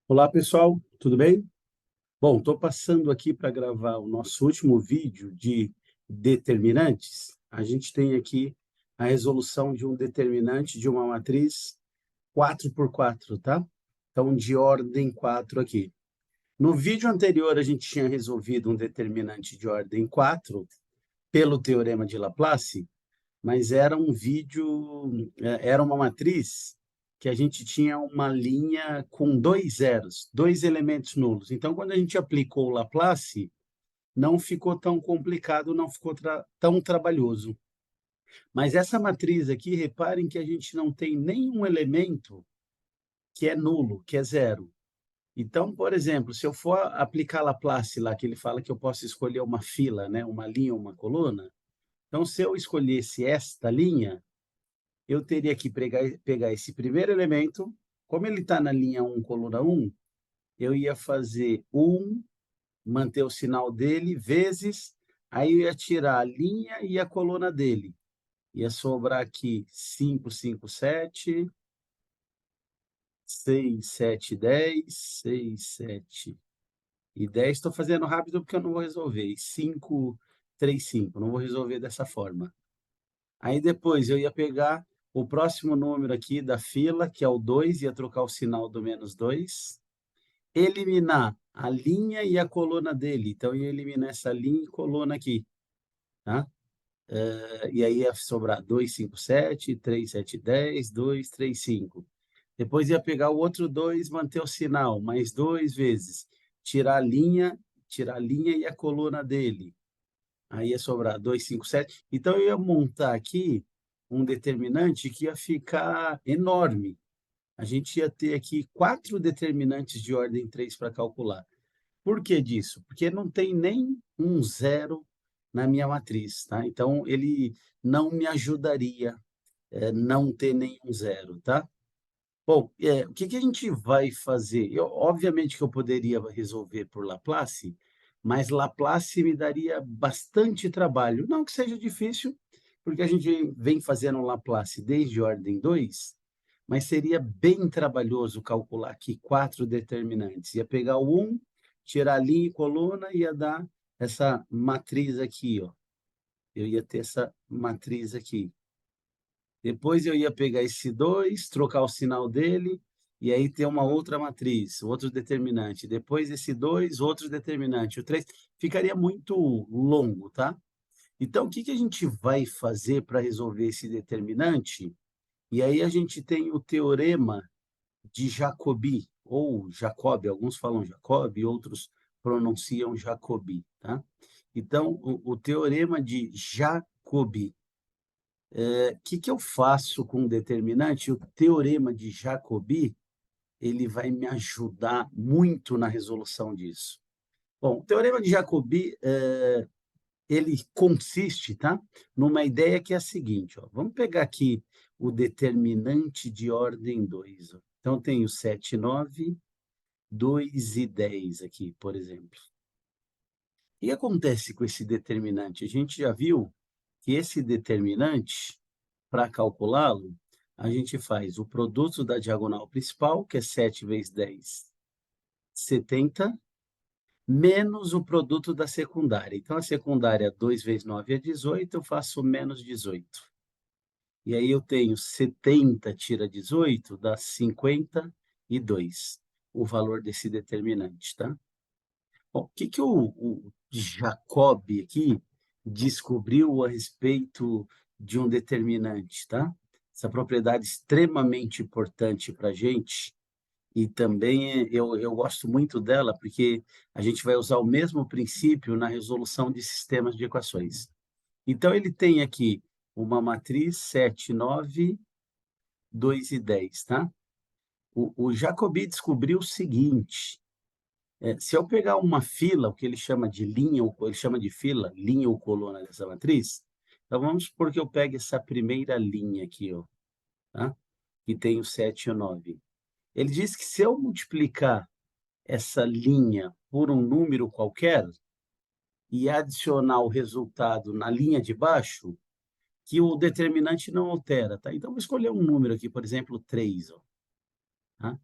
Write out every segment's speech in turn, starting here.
Olá, pessoal, tudo bem? Bom, estou passando aqui para gravar o nosso último vídeo de determinantes. A gente tem aqui a resolução de um determinante de uma matriz 4 por 4, tá? Então, de ordem 4 aqui. No vídeo anterior, a gente tinha resolvido um determinante de ordem 4 pelo teorema de Laplace, mas era um vídeo, era uma matriz que a gente tinha uma linha com dois zeros, dois elementos nulos. Então, quando a gente aplicou o Laplace, não ficou tão complicado, não ficou tão trabalhoso. Mas essa matriz aqui, reparem que a gente não tem nenhum elemento que é nulo, que é zero. Então, por exemplo, se eu for aplicar Laplace lá, que ele fala que eu posso escolher uma fila, né, uma linha ou uma coluna, então se eu escolhesse esta linha, eu teria que pegar esse primeiro elemento, como ele está na linha 1, coluna 1, eu ia fazer 1, manter o sinal dele, vezes, aí eu ia tirar a linha e a coluna dele. Ia sobrar aqui 5, 5, 7, 6, 7, 10, 6, 7 e 10. Estou fazendo rápido porque eu não vou resolver. E 5, 3, 5. Não vou resolver dessa forma. Aí depois eu ia pegar o próximo número aqui da fila, que é o 2, ia trocar o sinal do menos 2, eliminar a linha e a coluna dele. Então, ia eliminar essa linha e coluna aqui, tá? E aí ia sobrar 2, 5, 7, 3, 7, 10, 2, 3, 5. Depois ia pegar o outro 2, manter o sinal, mais 2 vezes, tirar a linha e a coluna dele. Aí ia sobrar 2, 5, 7. Então, eu ia montar aqui um determinante que ia ficar enorme. A gente ia ter aqui 4 determinantes de ordem 3 para calcular. Por que disso? Porque não tem nem um zero na minha matriz, tá? Então, ele não me ajudaria não ter nenhum zero, tá? Bom, o que que a gente vai fazer? Obviamente que eu poderia resolver por Laplace, mas Laplace me daria bastante trabalho. Não que seja difícil, porque a gente vem fazendo Laplace desde ordem 2, mas seria bem trabalhoso calcular aqui 4 determinantes. Ia pegar o 1, tirar linha e coluna, ia dar essa matriz aqui, ó. Eu ia ter essa matriz aqui. Depois eu ia pegar esse 2, trocar o sinal dele, e aí ter uma outra matriz, outro determinante. Depois esse 2, outro determinante. O 3 ficaria muito longo, tá? Então, o que que a gente vai fazer para resolver esse determinante? E aí a gente tem o teorema de Jacobi, ou Jacobi, alguns falam Jacobi, outros pronunciam Jacobi, tá? Então, o teorema de Jacobi. O que que eu faço com um determinante? O teorema de Jacobi, ele vai me ajudar muito na resolução disso. Bom, o teorema de Jacobi, ele consiste, tá, numa ideia que é a seguinte, ó, vamos pegar aqui o determinante de ordem 2. Ó. Então, tenho 7, 9, 2 e 10 aqui, por exemplo. O que acontece com esse determinante? A gente já viu que esse determinante, para calculá-lo, a gente faz o produto da diagonal principal, que é 7 vezes 10, 70, menos o produto da secundária. Então, a secundária, 2 vezes 9 é 18, eu faço menos 18. E aí eu tenho 70 tira 18, dá 52, o valor desse determinante, tá? Bom, o que que o Jacob aqui descobriu a respeito de um determinante, tá? Essa propriedade extremamente importante para a gente, e também eu gosto muito dela, porque a gente vai usar o mesmo princípio na resolução de sistemas de equações. Então, ele tem aqui uma matriz 7, 9, 2 e 10, tá? O Jacobi descobriu o seguinte: se eu pegar uma fila, o que ele chama de linha, ou ele chama de fila, linha ou coluna dessa matriz, então vamos supor que eu pegue essa primeira linha aqui, ó, tá? Que tem o 7 e o 9. Ele diz que se eu multiplicar essa linha por um número qualquer e adicionar o resultado na linha de baixo, que o determinante não altera, tá? Então, vou escolher um número aqui, por exemplo, 3, ó, tá?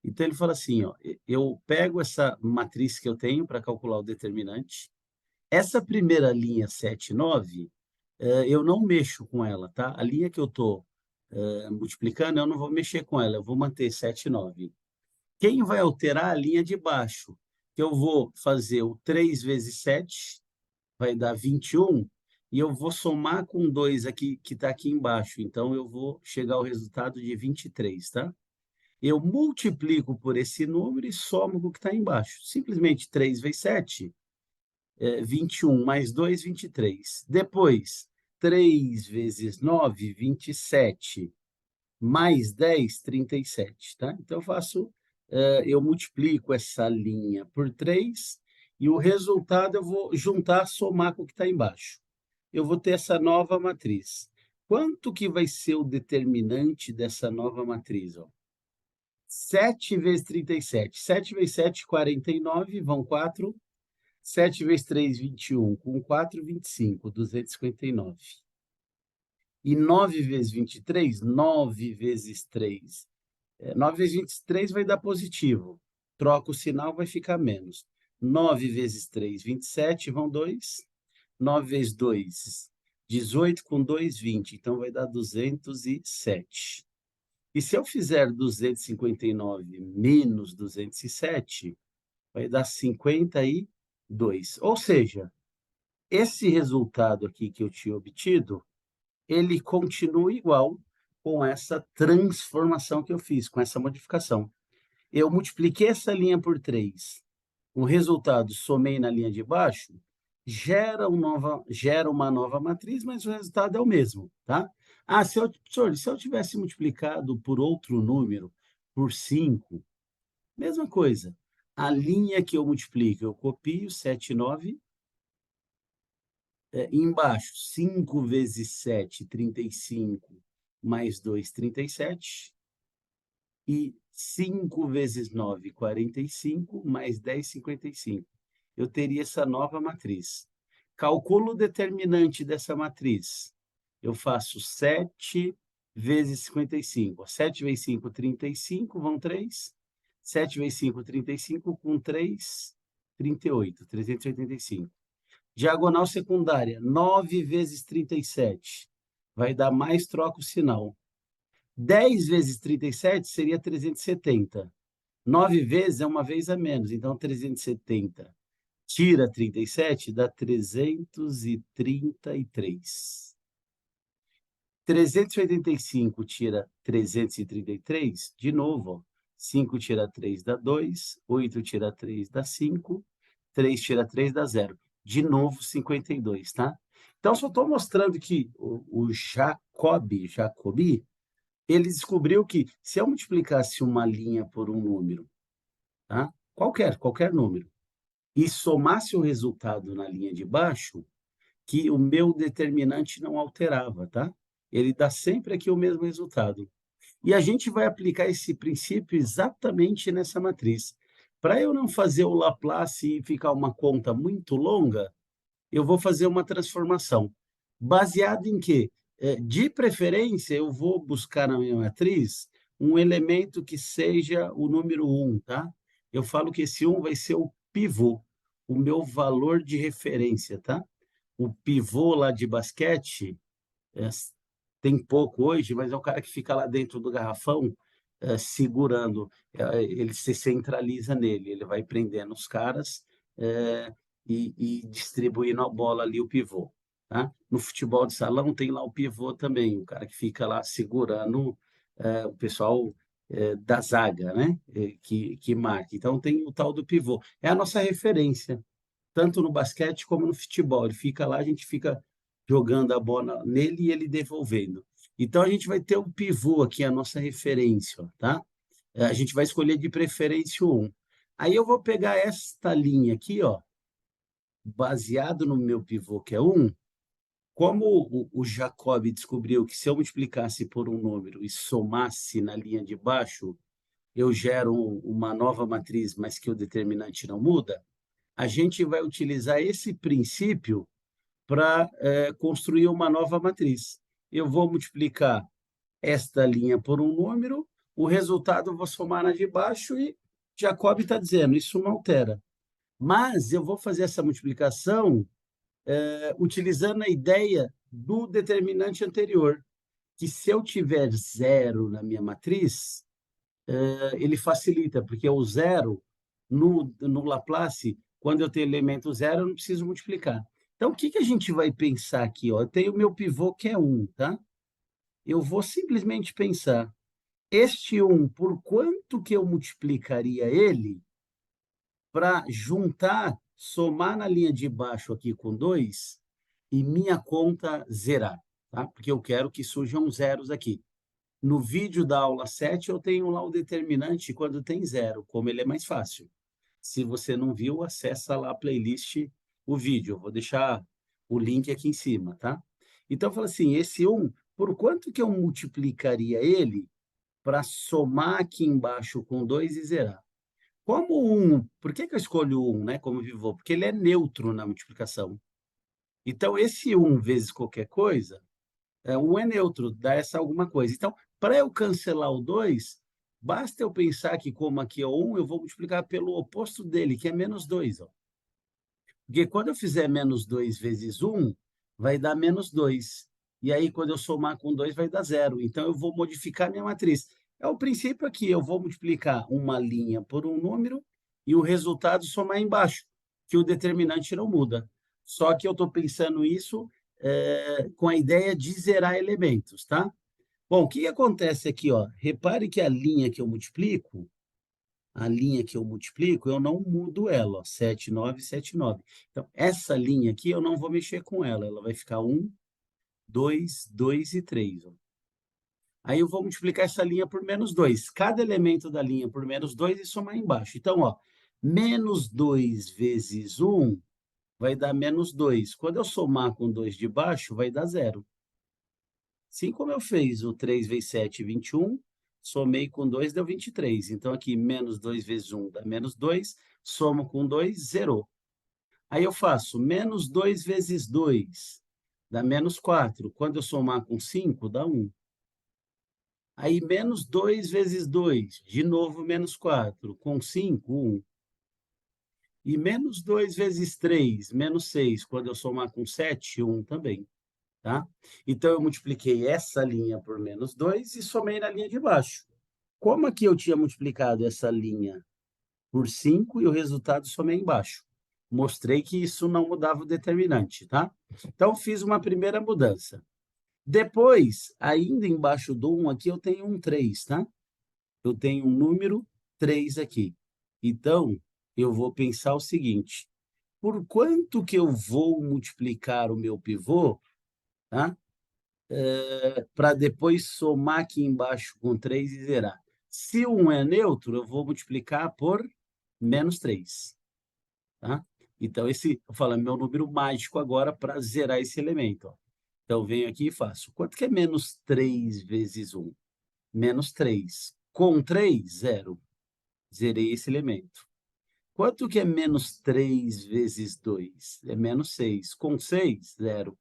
Então ele fala assim, ó, eu pego essa matriz que eu tenho para calcular o determinante, essa primeira linha 7, 9, eu não mexo com ela, tá? A linha que eu estou multiplicando, eu não vou mexer com ela, eu vou manter 7, 9. Quem vai alterar a linha de baixo? Que eu vou fazer o 3 vezes 7, vai dar 21, e eu vou somar com 2 aqui, que está aqui embaixo. Então, eu vou chegar ao resultado de 23, tá? Eu multiplico por esse número e somo com o que está embaixo. Simplesmente 3 vezes 7, 21, mais 2, 23. Depois, 3 vezes 9, 27, mais 10, 37, tá? Então, eu multiplico essa linha por 3 e o resultado eu vou juntar, somar com o que está embaixo. Eu vou ter essa nova matriz. Quanto que vai ser o determinante dessa nova matriz? Ó? 7 vezes 37. 7 vezes 7, 49, vão 4. 7 vezes 3, 21. Com 4, 25, 259. E 9 vezes 23, 9 vezes 3. 9 vezes 23 vai dar positivo. Troca o sinal, vai ficar menos. 9 vezes 3, 27, vão 2. 9 vezes 2, 18, com 2, 20. Então, vai dar 207. E se eu fizer 259 menos 207, vai dar 52. Ou seja, esse resultado aqui que eu tinha obtido, ele continua igual com essa transformação que eu fiz, com essa modificação. Eu multipliquei essa linha por 3, o resultado somei na linha de baixo, gera uma nova matriz, mas o resultado é o mesmo, tá? Ah, professor, se eu tivesse multiplicado por outro número, por 5, mesma coisa. A linha que eu multiplico, eu copio 7, 9, embaixo, 5 vezes 7, 35, mais 2, 37. E 5 vezes 9, 45, mais 10, 55. Eu teria essa nova matriz. Calculo o determinante dessa matriz. Eu faço 7 vezes 55. 7 vezes 5, 35, vão 3. 7 vezes 5, 35, com 3, 38, 385. Diagonal secundária, 9 vezes 37. Vai dar mais, troca o sinal. 10 vezes 37 seria 370. 9 vezes é uma vez a menos, então 370. Tira 37, dá 333. 385 tira 333, de novo, ó. 5 tira 3 dá 2, 8 tira 3 dá 5, 3 tira 3 dá 0. De novo, 52, tá? Então, só estou mostrando que o Jacobi, ele descobriu que se eu multiplicasse uma linha por um número, tá? Qualquer número, e somasse o resultado na linha de baixo, que o meu determinante não alterava, tá? Ele dá sempre aqui o mesmo resultado. E a gente vai aplicar esse princípio exatamente nessa matriz. Para eu não fazer o Laplace e ficar uma conta muito longa, eu vou fazer uma transformação. Baseado em quê? De preferência, eu vou buscar na minha matriz um elemento que seja o número 1, tá? Eu falo que esse 1 vai ser o pivô, o meu valor de referência, tá? O pivô lá de basquete, é, tem pouco hoje, mas é o cara que fica lá dentro do garrafão, segurando, ele se centraliza nele, ele vai prendendo os caras, é, e distribuindo a bola ali, o pivô. Tá? No futebol de salão tem lá o pivô também, o cara que fica lá segurando o pessoal da zaga, né? Que marca. Então tem o tal do pivô. É a nossa referência, tanto no basquete como no futebol. Ele fica lá, a gente fica jogando a bola nele e ele devolvendo. Então a gente vai ter um pivô aqui, a nossa referência, ó, tá? A gente vai escolher de preferência o 1. Aí eu vou pegar esta linha aqui, ó, baseado no meu pivô, que é 1, como o Jacob descobriu que se eu multiplicasse por um número e somasse na linha de baixo, eu gero uma nova matriz, mas que o determinante não muda, a gente vai utilizar esse princípio para construir uma nova matriz. Eu vou multiplicar esta linha por um número, O resultado eu vou somar na de baixo e Jacob está dizendo, isso não altera. Mas eu vou fazer essa multiplicação utilizando a ideia do determinante anterior, que se eu tiver zero na minha matriz, ele facilita, porque o zero, no Laplace, quando eu tenho elemento zero, eu não preciso multiplicar. Então, o que, que a gente vai pensar aqui? Ó? Eu tenho o meu pivô, que é 1, tá? Eu vou simplesmente pensar, este 1, por quanto que eu multiplicaria ele para juntar, somar na linha de baixo aqui com 2 e minha conta zerar, tá? Porque eu quero que surjam zeros aqui. No vídeo da aula 7, eu tenho lá o determinante quando tem zero, como ele é mais fácil. Se você não viu, acessa lá a playlist, o vídeo. Eu vou deixar o link aqui em cima, tá? Então, fala assim, esse 1, por quanto que eu multiplicaria ele para somar aqui embaixo com 2 e zerar? Como o 1, por que que eu escolho o 1, né, como pivô? Porque ele é neutro na multiplicação. Então, esse 1 vezes qualquer coisa, 1 é neutro, dá essa alguma coisa. Então, para eu cancelar o 2, basta eu pensar que, como aqui é o 1, eu vou multiplicar pelo oposto dele, que é menos 2. Ó. Porque quando eu fizer menos 2 vezes 1, vai dar menos 2. E aí, quando eu somar com 2, vai dar zero. Então, eu vou modificar minha matriz. É o princípio aqui, eu vou multiplicar uma linha por um número e o resultado somar embaixo, que o determinante não muda. Só que eu estou pensando isso com a ideia de zerar elementos, tá? Bom, o que acontece aqui? Ó? Repare que a linha que eu não mudo ela, ó, 7, 9, 7, 9. Então, essa linha aqui eu não vou mexer com ela, ela vai ficar 1, 2, 2 e 3. Ó. Aí eu vou multiplicar essa linha por menos 2. Cada elemento da linha por menos 2 e somar embaixo. Então, ó, menos 2 vezes 1 vai dar menos 2. Quando eu somar com 2 de baixo, vai dar zero. Assim como eu fiz o 3 vezes 7, 21, somei com 2, deu 23. Então, aqui, menos 2 vezes 1 dá menos 2, somo com 2, zerou. Aí eu faço menos 2 vezes 2, dá menos 4. Quando eu somar com 5, dá 1. Aí, menos 2 vezes 2, de novo, menos 4. Com 5, 1. E menos 2 vezes 3, menos 6. Quando eu somar com 7, 1 também. Tá? Então, eu multipliquei essa linha por menos 2 e somei na linha de baixo. Como aqui eu tinha multiplicado essa linha por 5 e o resultado somei embaixo. Mostrei que isso não mudava o determinante, tá? Então, fiz uma primeira mudança. Depois, ainda embaixo do 1 aqui, eu tenho um 3, tá? Eu tenho um número 3 aqui. Então, eu vou pensar o seguinte, por quanto que eu vou multiplicar o meu pivô, tá? Para depois somar aqui embaixo com 3 e zerar. Se 1 é neutro, eu vou multiplicar por menos 3. Tá? Então, esse, eu falo, é meu número mágico agora para zerar esse elemento. Ó. Então, venho aqui e faço. Quanto que é menos 3 vezes 1? Menos 3. Com 3, zero. Zerei esse elemento. Quanto que é menos 3 vezes 2? É menos 6. Com 6, zero.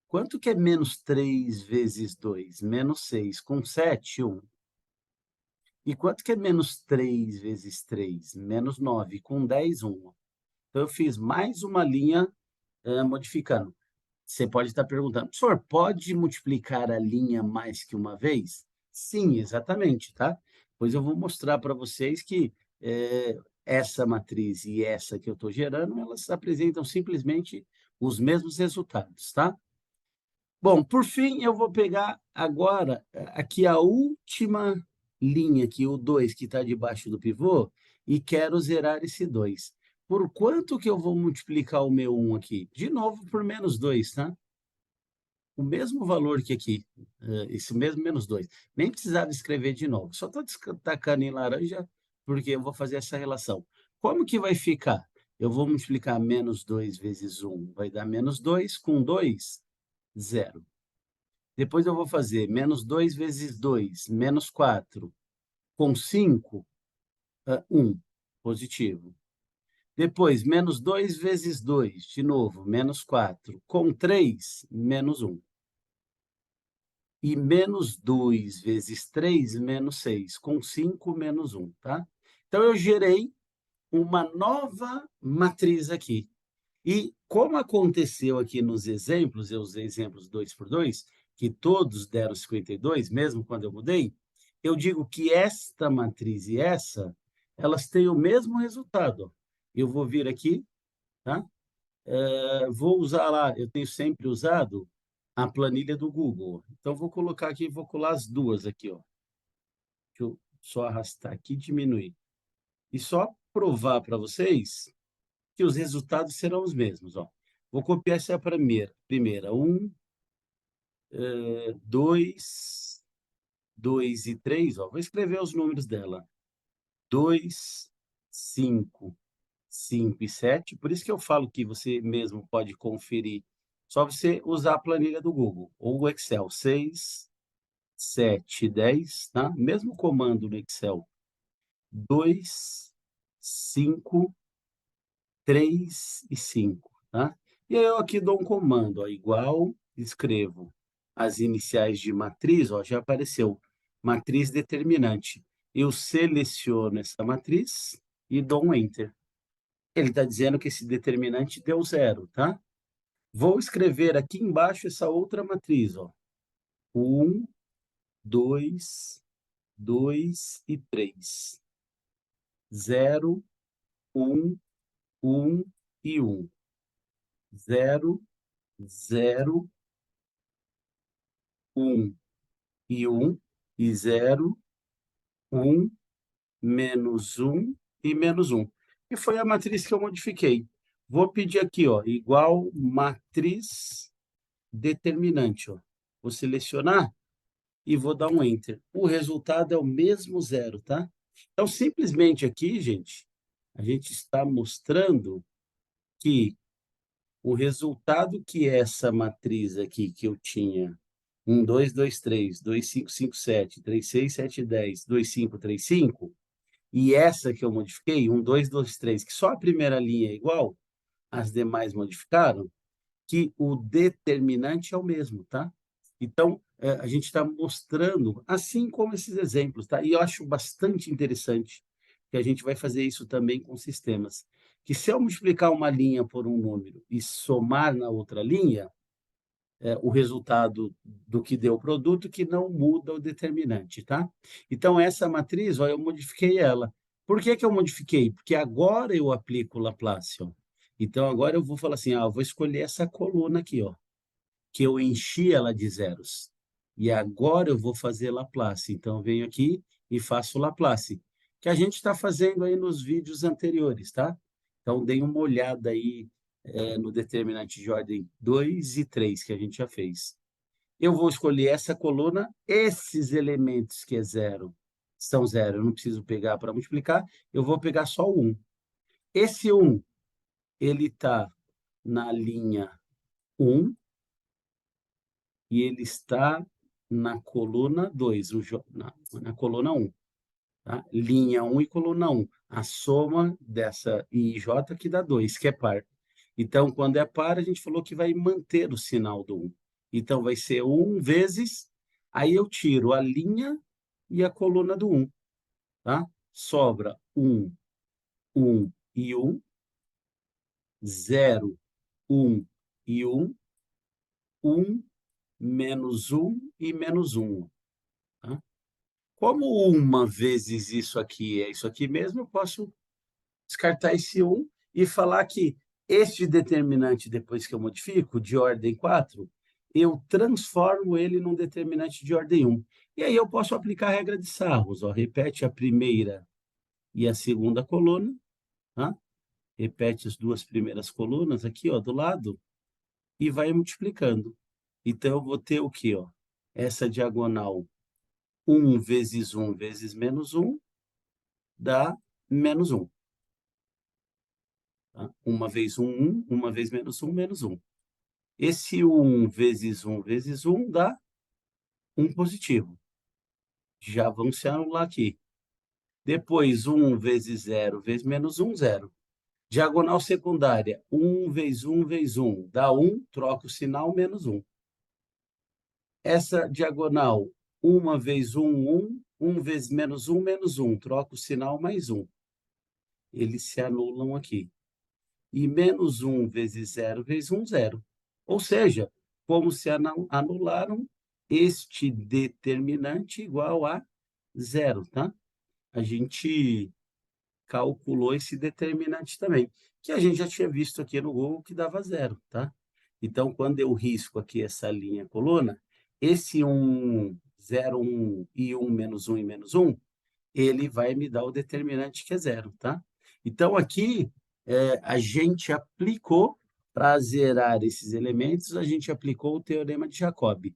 Quanto que é menos 3 vezes 2? Menos 6. Com 7, 1. E quanto que é menos 3 vezes 3? Menos 9. Com 10, 1. Então, eu fiz mais uma linha modificando. Você pode estar perguntando, professor, pode multiplicar a linha mais que uma vez? Sim, exatamente, tá? Pois eu vou mostrar para vocês que essa matriz e essa que eu estou gerando, elas apresentam simplesmente os mesmos resultados, tá? Bom, por fim, eu vou pegar agora aqui a última linha, aqui, o 2, que está debaixo do pivô, e quero zerar esse 2. Por quanto que eu vou multiplicar o meu 1 aqui? De novo, por menos 2, tá? O mesmo valor que aqui, esse mesmo menos 2. Nem precisava escrever de novo, só estou destacando em laranja, porque eu vou fazer essa relação. Como que vai ficar? Eu vou multiplicar menos 2 vezes 1, vai dar menos 2, com 2, zero. Depois eu vou fazer menos 2 vezes 2, menos 4. Com 5, 1, positivo. Depois, menos 2 vezes 2, de novo, menos 4. Com 3, menos 1. e menos 2 vezes 3 menos 6 com 5 menos 1, tá? Então, eu gerei uma nova matriz aqui. E como aconteceu aqui nos exemplos, eu usei exemplos 2 por 2, que todos deram 52, mesmo quando eu mudei, eu digo que esta matriz e essa, elas têm o mesmo resultado. Eu vou vir aqui, tá? Vou usar lá, eu tenho sempre usado a planilha do Google. Então, vou colocar aqui, vou colar as duas aqui, ó. Deixa eu só arrastar aqui e diminuir. E só provar para vocês que os resultados serão os mesmos, ó. Vou copiar essa primeira. 2, 2 e 3, ó. Vou escrever os números dela. 2, 5, 5 e 7. Por isso que eu falo que você mesmo pode conferir. Só você usar a planilha do Google ou o Excel. 6, 7, 10, tá? Mesmo comando no Excel. 2, 5, 3 e 5, tá? E aí eu aqui dou um comando, ó, igual, escrevo as iniciais de matriz, ó, já apareceu, matriz determinante. Eu seleciono essa matriz e dou um Enter. Ele está dizendo que esse determinante deu 0, tá? Vou escrever aqui embaixo essa outra matriz, ó. 1, 2, 2 e 3. 0, 1, 1 e 1. 0, 0, 1 e 1, e 0, 1, menos 1 e menos 1. E foi a matriz que eu modifiquei. Vou pedir aqui, ó, igual matriz determinante, ó. Vou selecionar e vou dar um Enter. O resultado é o mesmo 0, tá? Então, simplesmente aqui, gente, a gente está mostrando que o resultado que essa matriz aqui que eu tinha 1, 2, 2, 3, 2, 5, 5, 7, 3, 6, 7, 10, 2, 5, 3, 5, e essa que eu modifiquei, 1, 2, 2, 3, que só a primeira linha é igual, as demais modificaram, que o determinante é o mesmo, tá? Então, a gente está mostrando, assim como esses exemplos, tá? E eu acho bastante interessante que a gente vai fazer isso também com sistemas, que se eu multiplicar uma linha por um número e somar na outra linha, o resultado do que deu o produto, que não muda o determinante, tá? Então, essa matriz, ó, eu modifiquei ela. Por que que eu modifiquei? Porque agora eu aplico o Laplace, ó. Então, agora eu vou falar assim, eu vou escolher essa coluna aqui, ó, que eu enchi ela de zeros. E agora eu vou fazer Laplace. Então, eu venho aqui e faço Laplace, que a gente está fazendo aí nos vídeos anteriores, tá? Então, dei uma olhada aí no determinante de ordem 2 e 3 que a gente já fez. Eu vou escolher essa coluna, esses elementos que é zero, são zero, eu não preciso pegar para multiplicar, eu vou pegar só o 1. Esse 1, ele está na linha 1 e ele está na coluna 2, na coluna 1. Tá? Linha 1 e coluna 1. A soma dessa I e J que dá 2, que é par. Então, quando é par, a gente falou que vai manter o sinal do 1. Então, vai ser 1 vezes, aí eu tiro a linha e a coluna do 1. Tá? Sobra 1, 1 e 1, 0, 1 e 1, 1, menos 1 e menos 1. Tá? Como uma vezes isso aqui é isso aqui mesmo, eu posso descartar esse 1 e falar que este determinante, depois que eu modifico, de ordem 4, eu transformo ele num determinante de ordem 1. E aí eu posso aplicar a regra de Sarros. Ó, repete a primeira e a segunda coluna. Tá? Repete as duas primeiras colunas aqui, ó, do lado, e vai multiplicando. Então, eu vou ter o quê? Ó? Essa diagonal 1 vezes 1 vezes menos 1 dá menos 1. Tá? Uma vez 1, uma vez menos 1, menos 1. Esse 1 vezes 1 vezes 1 dá 1 positivo. Já vamos se anular aqui. Depois, 1 vezes 0 vezes menos 1, 0. Diagonal secundária, 1 vezes 1 vezes 1 dá 1, troca o sinal, menos 1. Essa diagonal, 1 vezes 1, 1 vezes menos 1, troca o sinal mais 1. Eles se anulam aqui. E menos 1 vezes 0 vezes 1, 0. Ou seja, como se anularam, este determinante igual a 0, tá? A gente calculou esse determinante também, que a gente já tinha visto aqui no Google que dava 0, tá? Então, quando eu risco aqui essa linha coluna, esse 1, 0, 1 e 1 e menos 1, ele vai me dar o determinante que é 0, tá? Então, aqui, a gente aplicou, para zerar esses elementos, a gente aplicou o teorema de Jacob.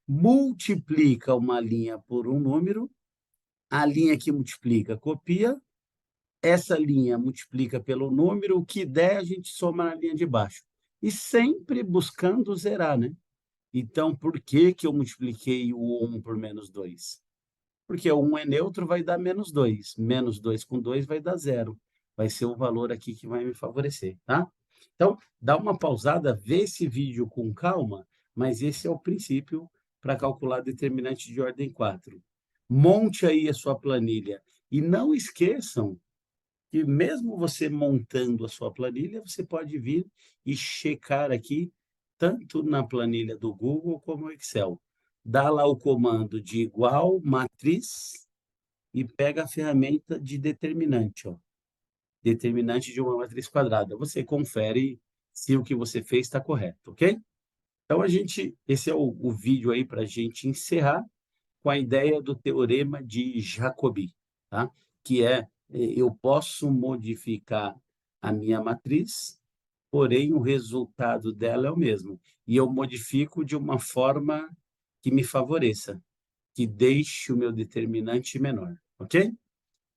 Multiplica uma linha por um número, a linha que multiplica copia, essa linha multiplica pelo número, o que der a gente soma na linha de baixo. E sempre buscando zerar, né? Então, por que que eu multipliquei o 1 por menos 2? Porque o 1 é neutro, vai dar menos 2. Menos 2 com 2 vai dar 0. Vai ser o valor aqui que vai me favorecer, tá? Então, dá uma pausada, vê esse vídeo com calma, mas esse é o princípio para calcular determinante de ordem 4. Monte aí a sua planilha. E não esqueçam que mesmo você montando a sua planilha, você pode vir e checar aqui, tanto na planilha do Google como no Excel. Dá lá o comando de igual, matriz, e pega a ferramenta de determinante, ó. Determinante de uma matriz quadrada. Você confere se o que você fez está correto, ok? Então, esse é o vídeo aí para a gente encerrar com a ideia do teorema de Jacobi, tá? Que é, eu posso modificar a minha matriz, porém o resultado dela é o mesmo. E eu modifico de uma forma que me favoreça, que deixe o meu determinante menor, ok?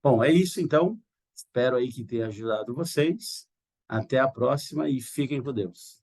Bom, é isso então. Espero aí que tenha ajudado vocês. Até a próxima e fiquem com Deus.